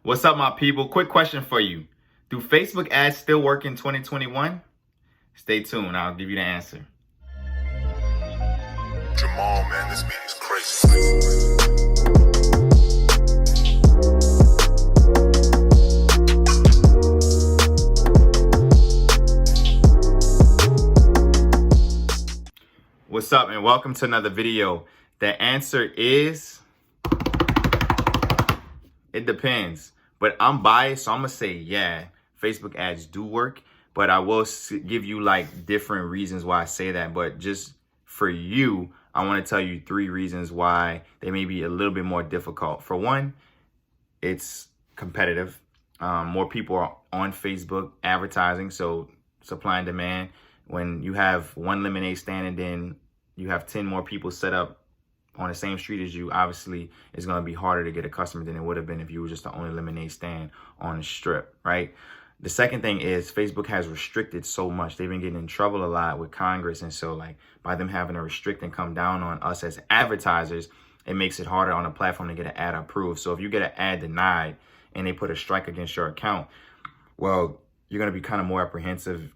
What's up, my people? Quick question for you. Do Facebook ads still work in 2021? Stay tuned. I'll give you the answer. Jamal, man, this beat is crazy. What's up, and welcome to another video. The answer is, it depends. But I'm biased, so I'm gonna say, yeah, Facebook ads do work. But I will give you like different reasons why I say that. But just for you, I want to tell you 3 reasons why they may be a little bit more difficult. For one, it's competitive. More people are on Facebook advertising, so supply and demand. When you have one lemonade stand and then you have 10 more people set up on the same street as you, obviously it's going to be harder to get a customer than it would have been if you were just the only lemonade stand on the strip, right? The second thing is Facebook has restricted so much. They've been getting in trouble a lot with Congress. And so like by them having to restrict and come down on us as advertisers, it makes it harder on the platform to get an ad approved. So if you get an ad denied and they put a strike against your account, well, you're going to be kind of more apprehensive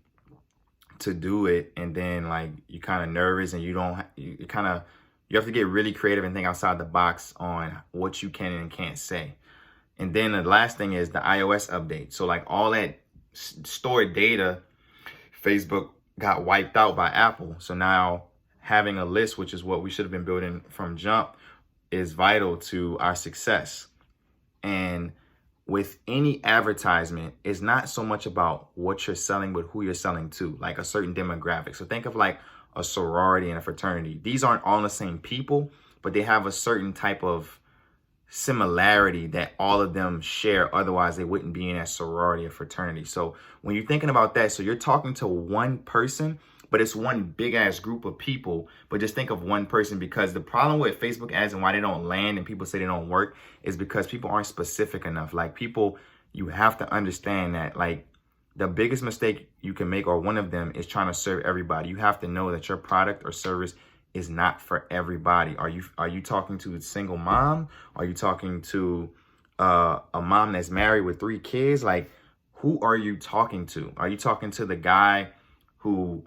to do it. And then like you're kind of nervous and you have to get really creative and think outside the box on what you can and can't say. And then the last thing is the iOS update. So like all that stored data, Facebook got wiped out by Apple. So now having a list, which is what we should have been building from jump, is vital to our success. And with any advertisement, it's not so much about what you're selling, but who you're selling to, like a certain demographic. So think of like a sorority and a fraternity. These aren't all the same people, but they have a certain type of similarity that all of them share. Otherwise, they wouldn't be in a sorority or fraternity. So when you're thinking about that, so you're talking to one person, but it's one big ass group of people. But just think of one person, because the problem with Facebook ads and why they don't land and people say they don't work is because people aren't specific enough. Like people, you have to understand that like the biggest mistake you can make, or one of them, is trying to serve everybody. You have to know that your product or service is not for everybody. Are you talking to a single mom? Are you talking to a mom that's married with 3 kids? Like, who are you talking to? Are you talking to the guy who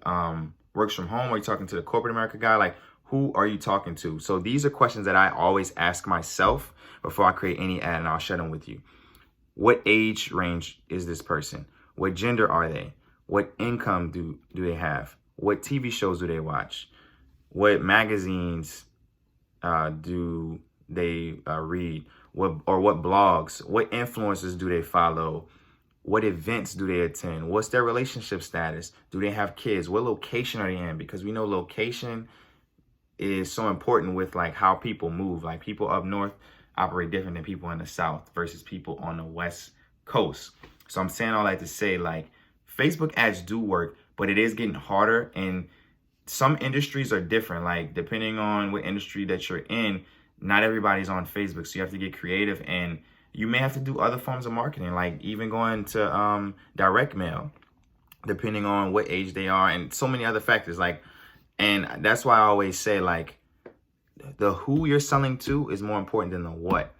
works from home? Are you talking to the corporate America guy? Like, who are you talking to? So these are questions that I always ask myself before I create any ad, and I'll share them with you. What age range is this person? What gender are they? What income do they have? What TV shows do they watch? What magazines do they read? What blogs? What influencers do they follow? What events do they attend? What's their relationship status? Do they have kids? What location are they in? Because we know location is so important with like how people move. Like people up north operate different than people in the south versus people on the west coast. So I'm saying all that to say, like, Facebook ads do work, but it is getting harder, and some industries are different. Like depending on what industry that you're in, not everybody's on Facebook. So you have to get creative, and you may have to do other forms of marketing, like even going to direct mail, depending on what age they are, and so many other factors. Like, and that's why I always say like the who you're selling to is more important than the what.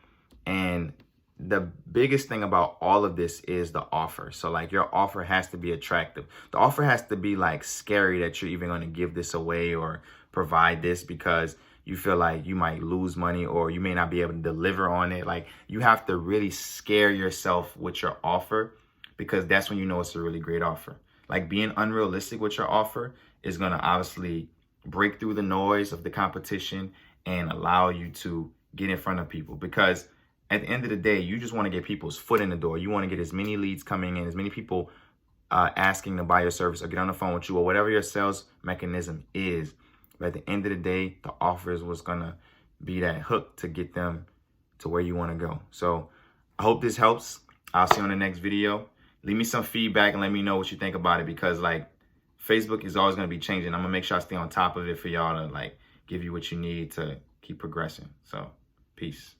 And the biggest thing about all of this is the offer. So like your offer has to be attractive. The offer has to be like scary that you're even going to give this away or provide this, because you feel like you might lose money or you may not be able to deliver on it. Like you have to really scare yourself with your offer, because that's when you know it's a really great offer. Like being unrealistic with your offer is going to obviously break through the noise of the competition and allow you to get in front of people, because at the end of the day, you just want to get people's foot in the door. You want to get as many leads coming in, as many people asking to buy your service or get on the phone with you, or whatever your sales mechanism is. But at the end of the day, the offer is what's going to be that hook to get them to where you want to go. So I hope this helps. I'll see you on the next video. Leave me some feedback and let me know what you think about it, because like Facebook is always going to be changing. I'm going to make sure I stay on top of it for y'all to like give you what you need to keep progressing. So peace.